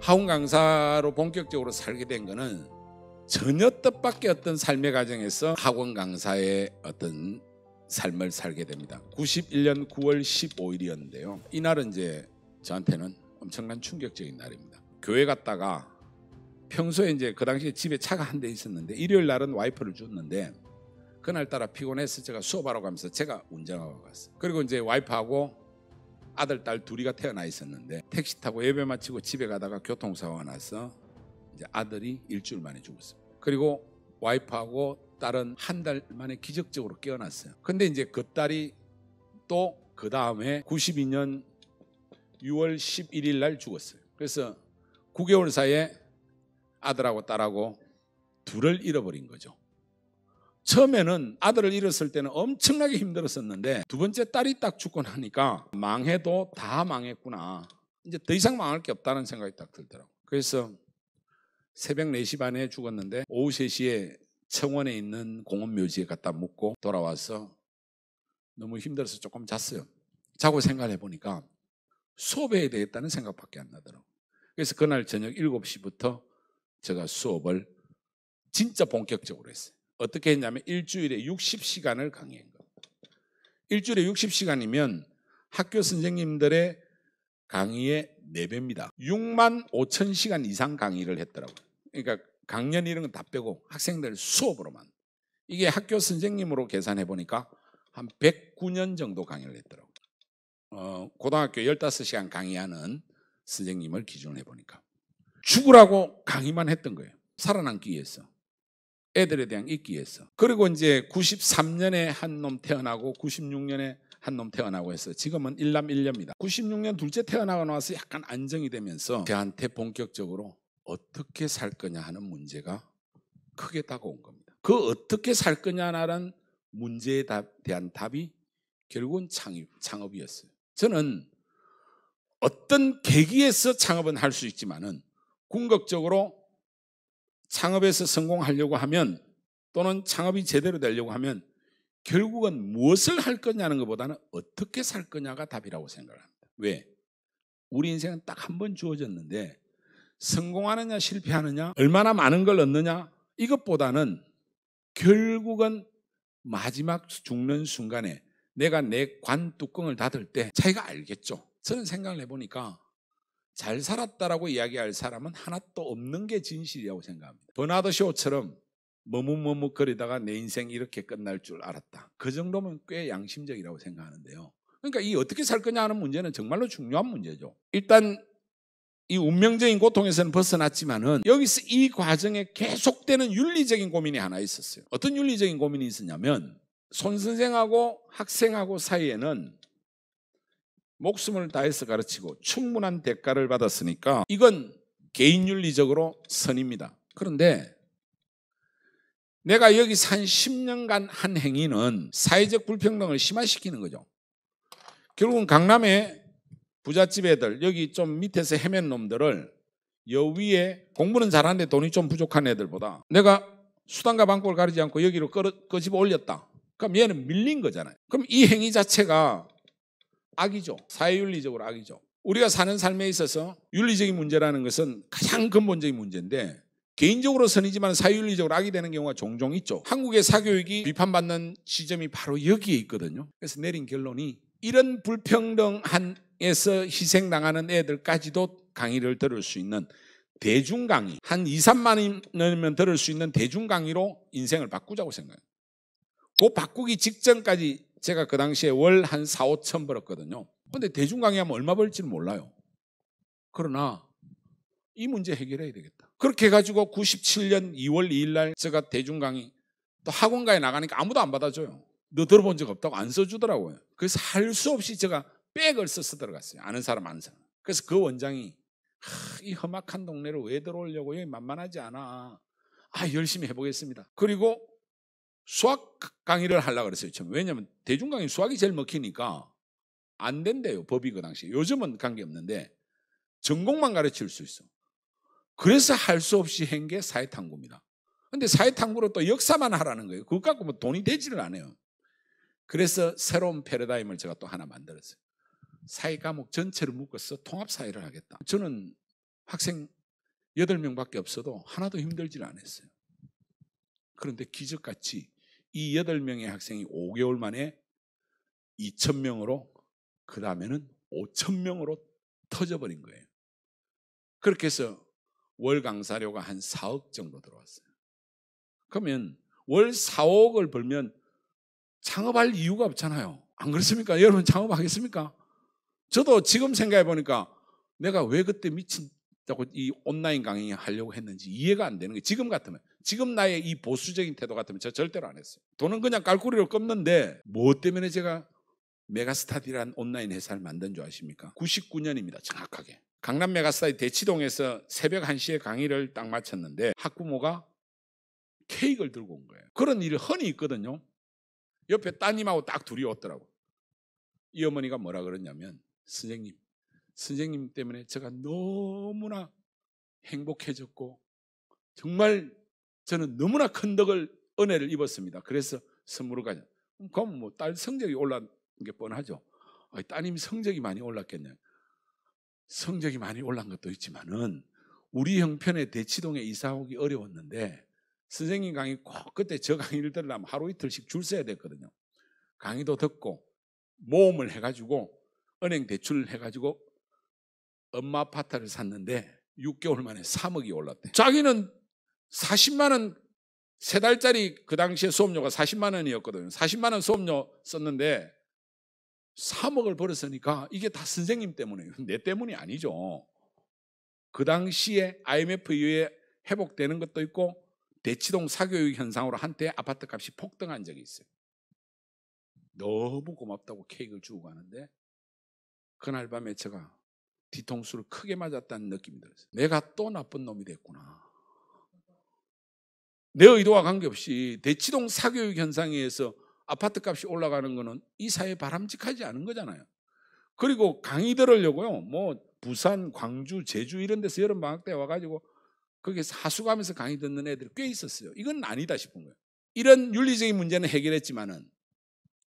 학원 강사로 본격적으로 살게 된 거는 전혀 뜻밖의 어떤 삶의 과정에서 학원 강사의 어떤 삶을 살게 됩니다. 91년 9월 15일이었는데요. 이날은 이제 저한테는 엄청난 충격적인 날입니다. 교회 갔다가 평소에 이제 그 당시에 집에 차가 한 대 있었는데 일요일 날은 와이프를 줬는데 그날따라 피곤해서 제가 수업하러 가면서 제가 운전하고 갔어요. 그리고 이제 와이프하고 아들, 딸 둘이가 태어나 있었는데 택시 타고 예배 마치고 집에 가다가 교통사고가 나서 이제 아들이 일주일 만에 죽었어요. 그리고 와이프하고 딸은 한 달 만에 기적적으로 깨어났어요. 근데 이제 그 딸이 또 그 다음에 92년 6월 11일 날 죽었어요. 그래서 9개월 사이에 아들하고 딸하고 둘을 잃어버린 거죠. 처음에는 아들을 잃었을 때는 엄청나게 힘들었었는데 두 번째 딸이 딱 죽고 나니까 망해도 다 망했구나. 이제 더 이상 망할 게 없다는 생각이 딱 들더라고요. 그래서 새벽 4시 반에 죽었는데 오후 3시에 청원에 있는 공원 묘지에 갖다 묻고 돌아와서 너무 힘들어서 조금 잤어요. 자고 생각해 보니까 수업해야 되겠다는 생각밖에 안 나더라고요. 그래서 그날 저녁 7시부터 제가 수업을 진짜 본격적으로 했어요. 어떻게 했냐면 일주일에 60시간을 강의한 거예요. 일주일에 60시간이면 학교 선생님들의 강의의 4배입니다. 6만 5천 시간 이상 강의를 했더라고요. 그러니까 강연 이런 건 다 빼고 학생들 수업으로만. 이게 학교 선생님으로 계산해 보니까 한 109년 정도 강의를 했더라고요. 고등학교 15시간 강의하는 선생님을 기준으로 해보니까 죽으라고 강의만 했던 거예요. 살아남기 위해서, 애들에 대한 있기 위해서. 그리고 이제 93년에 한 놈 태어나고 96년에 한 놈 태어나고 해서 지금은 1남 1녀입니다. 96년 둘째 태어나고 나서 약간 안정이 되면서 저한테 본격적으로 어떻게 살 거냐 하는 문제가 크게 다가온 겁니다. 그 어떻게 살 거냐라는 문제에 대한 답이 결국은 창업이었어요. 저는 어떤 계기에서 창업은 할 수 있지만은 궁극적으로 창업에서 성공하려고 하면 또는 창업이 제대로 되려고 하면 결국은 무엇을 할 거냐는 것보다는 어떻게 살 거냐가 답이라고 생각합니다. 왜? 우리 인생은 딱 한 번 주어졌는데 성공하느냐 실패하느냐 얼마나 많은 걸 얻느냐 이것보다는 결국은 마지막 죽는 순간에 내가 내 관 뚜껑을 닫을 때 자기가 알겠죠. 저는 생각을 해보니까 잘 살았다라고 이야기할 사람은 하나도 없는 게 진실이라고 생각합니다. 버나드 쇼처럼 머뭇머뭇거리다가 내 인생 이렇게 끝날 줄 알았다. 그 정도면 꽤 양심적이라고 생각하는데요. 그러니까 이 어떻게 살 거냐 하는 문제는 정말로 중요한 문제죠. 일단 이 운명적인 고통에서는 벗어났지만은 여기서 이 과정에 계속되는 윤리적인 고민이 하나 있었어요. 어떤 윤리적인 고민이 있었냐면 손 선생하고 학생하고 사이에는 목숨을 다해서 가르치고 충분한 대가를 받았으니까 이건 개인 윤리적으로 선입니다. 그런데 내가 여기서 한 10년간 한 행위는 사회적 불평등을 심화시키는 거죠. 결국은 강남에 부잣집 애들, 여기 좀 밑에서 헤맨 놈들을 여 위에 공부는 잘하는데 돈이 좀 부족한 애들보다 내가 수단과 방법을 가리지 않고 여기로 끄집어 올렸다. 그럼 얘는 밀린 거잖아요. 그럼 이 행위 자체가 악이죠. 사회윤리적으로 악이죠. 우리가 사는 삶에 있어서 윤리적인 문제라는 것은 가장 근본적인 문제인데 개인적으로 선이지만 사회윤리적으로 악이 되는 경우가 종종 있죠. 한국의 사교육이 비판받는 지점이 바로 여기에 있거든요. 그래서 내린 결론이 이런 불평등한에서 희생당하는 애들까지도 강의를 들을 수 있는 대중 강의, 한 2, 3만 원이면 들을 수 있는 대중 강의로 인생을 바꾸자고 생각해요. 그 바꾸기 직전까지 제가 그 당시에 월 한 4, 5천 벌었거든요. 그런데 대중 강의하면 얼마 벌지는 몰라요. 그러나 이 문제 해결해야 되겠다. 그렇게 해가지고 97년 2월 2일 날 제가 대중 강의 또 학원가에 나가니까 아무도 안 받아줘요. 너 들어본 적 없다고 안 써주더라고요. 그래서 할 수 없이 제가 백을 써서 들어갔어요. 아는 사람. 그래서 그 원장이 이 험악한 동네를 왜 들어오려고 여기 만만하지 않아. 열심히 해보겠습니다. 그리고 수학 강의를 하려고 그랬어요. 왜냐하면 대중 강의 수학이 제일 먹히니까 안 된대요. 법이 그 당시에. 요즘은 관계없는데 전공만 가르칠 수 있어. 그래서 할 수 없이 한 게 사회탐구입니다. 근데 사회탐구로 또 역사만 하라는 거예요. 그것 갖고 뭐 돈이 되지를 않아요. 그래서 새로운 패러다임을 제가 또 하나 만들었어요. 사회 과목 전체를 묶어서 통합사회를 하겠다. 저는 학생 8명밖에 없어도 하나도 힘들질 않았어요. 그런데 기적같이 이 8명의 학생이 5개월 만에 2,000명으로 그 다음에는 5,000명으로 터져버린 거예요. 그렇게 해서 월 강사료가 한 4억 정도 들어왔어요. 그러면 월 4억을 벌면 창업할 이유가 없잖아요. 안 그렇습니까? 여러분 창업하겠습니까? 저도 지금 생각해 보니까 내가 왜 그때 미친다고 이 온라인 강의 하려고 했는지 이해가 안 되는 거예요. 지금 같으면, 지금 나의 이 보수적인 태도 같으면 저 절대로 안 했어요. 돈은 그냥 깔꾸리로 꺾는데 뭐 때문에 제가 메가스터디라는 온라인 회사를 만든 줄 아십니까? 99년입니다. 정확하게. 강남 메가스터디 대치동에서 새벽 1시에 강의를 딱 마쳤는데 학부모가 케이크를 들고 온 거예요. 그런 일이 흔히 있거든요. 옆에 따님하고 딱 둘이 왔더라고. 이 어머니가 뭐라 그러냐면, 선생님 때문에 제가 너무나 행복해졌고 정말 저는 너무나 큰 은혜를 입었습니다. 그래서 선물을 가져. 그럼 뭐 딸 성적이 올라간 게 뻔하죠. 따님 성적이 많이 올랐겠냐? 성적이 많이 올란 것도 있지만은 우리 형편에 대치동에 이사 오기 어려웠는데 선생님 강의 꼭 그때 저 강의를 들으려면 하루 이틀씩 줄 서야 됐거든요. 강의도 듣고 모험을 해가지고 은행 대출을 해가지고 엄마 아파트를 샀는데 6개월 만에 3억이 올랐대. 자기는 40만 원 3달짜리 그 당시에 수업료가 40만 원이었거든요. 40만 원 수업료 썼는데 3억을 벌었으니까 이게 다 선생님 때문이에요. 내 때문이 아니죠. 그 당시에 IMF 이후에 회복되는 것도 있고 대치동 사교육 현상으로 한때 아파트 값이 폭등한 적이 있어요. 너무 고맙다고 케이크를 주고 가는데 그날 밤에 제가 뒤통수를 크게 맞았다는 느낌이 들었어요. 내가 또 나쁜 놈이 됐구나. 내 의도와 관계없이 대치동 사교육 현상에 의해서 아파트 값이 올라가는 거는 이 사회에 바람직하지 않은 거잖아요. 그리고 강의 들으려고요. 뭐 부산, 광주, 제주 이런 데서 여름방학 때 와가지고 거기서 하숙하면서 강의 듣는 애들이 꽤 있었어요. 이건 아니다 싶은 거예요. 이런 윤리적인 문제는 해결했지만은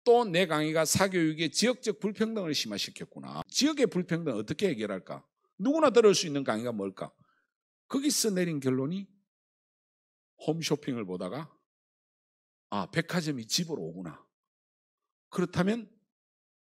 또 내 강의가 사교육의 지역적 불평등을 심화시켰구나. 지역의 불평등을 어떻게 해결할까? 누구나 들을 수 있는 강의가 뭘까? 거기서 내린 결론이 홈쇼핑을 보다가 백화점이 집으로 오구나. 그렇다면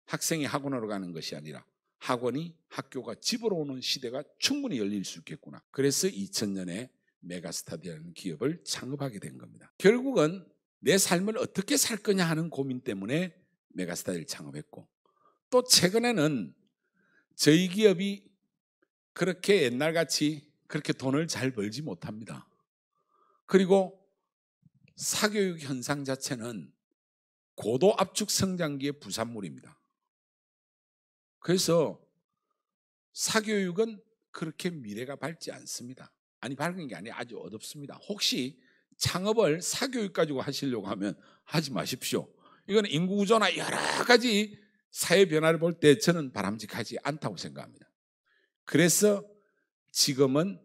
학생이 학원으로 가는 것이 아니라 학원이 학교가 집으로 오는 시대가 충분히 열릴 수 있겠구나. 그래서 2000년에 메가스터디라는 기업을 창업하게 된 겁니다. 결국은 내 삶을 어떻게 살 거냐 하는 고민 때문에 메가스터디를 창업했고, 또 최근에는 저희 기업이 그렇게 옛날같이 그렇게 돈을 잘 벌지 못합니다. 그리고 사교육 현상 자체는 고도 압축 성장기의 부산물입니다. 그래서 사교육은 그렇게 미래가 밝지 않습니다. 아니, 밝은 게 아니라 아주 어둡습니다. 혹시 창업을 사교육 가지고 하시려고 하면 하지 마십시오. 이건 인구구조나 여러 가지 사회 변화를 볼 때 저는 바람직하지 않다고 생각합니다. 그래서 지금은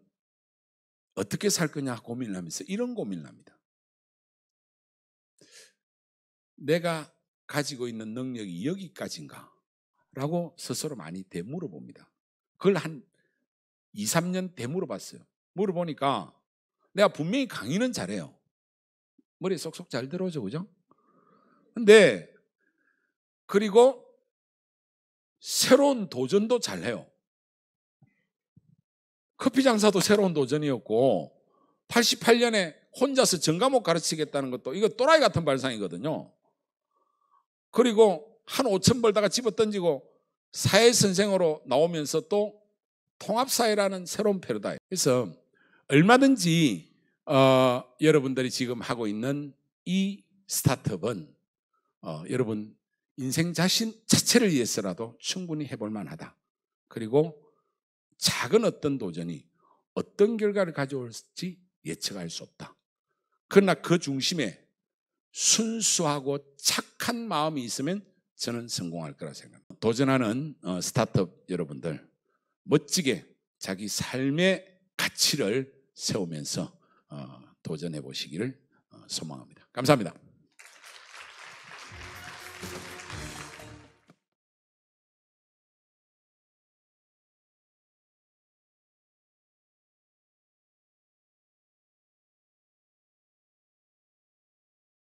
어떻게 살 거냐 고민을 하면서 이런 고민을 합니다. 내가 가지고 있는 능력이 여기까지인가? 라고 스스로 많이 되물어봅니다. 그걸 한 2, 3년 되물어봤어요. 물어보니까 내가 분명히 강의는 잘해요. 머리에 쏙쏙 잘 들어오죠, 그죠? 근데 그리고 새로운 도전도 잘해요. 커피 장사도 새로운 도전이었고 88년에 혼자서 전과목 가르치겠다는 것도 이거 또라이 같은 발상이거든요. 그리고 한 5천 벌다가 집어던지고 사회선생으로 나오면서 또 통합사회라는 새로운 패러다임. 그래서 얼마든지 여러분들이 지금 하고 있는 이 스타트업은 여러분 인생 자체를 위해서라도 충분히 해볼 만하다. 그리고 작은 어떤 도전이 어떤 결과를 가져올지 예측할 수 없다. 그러나 그 중심에 순수하고 착한 마음이 있으면 저는 성공할 거라 생각합니다. 도전하는 스타트업 여러분들 멋지게 자기 삶의 가치를 세우면서 도전해 보시기를 소망합니다. 감사합니다.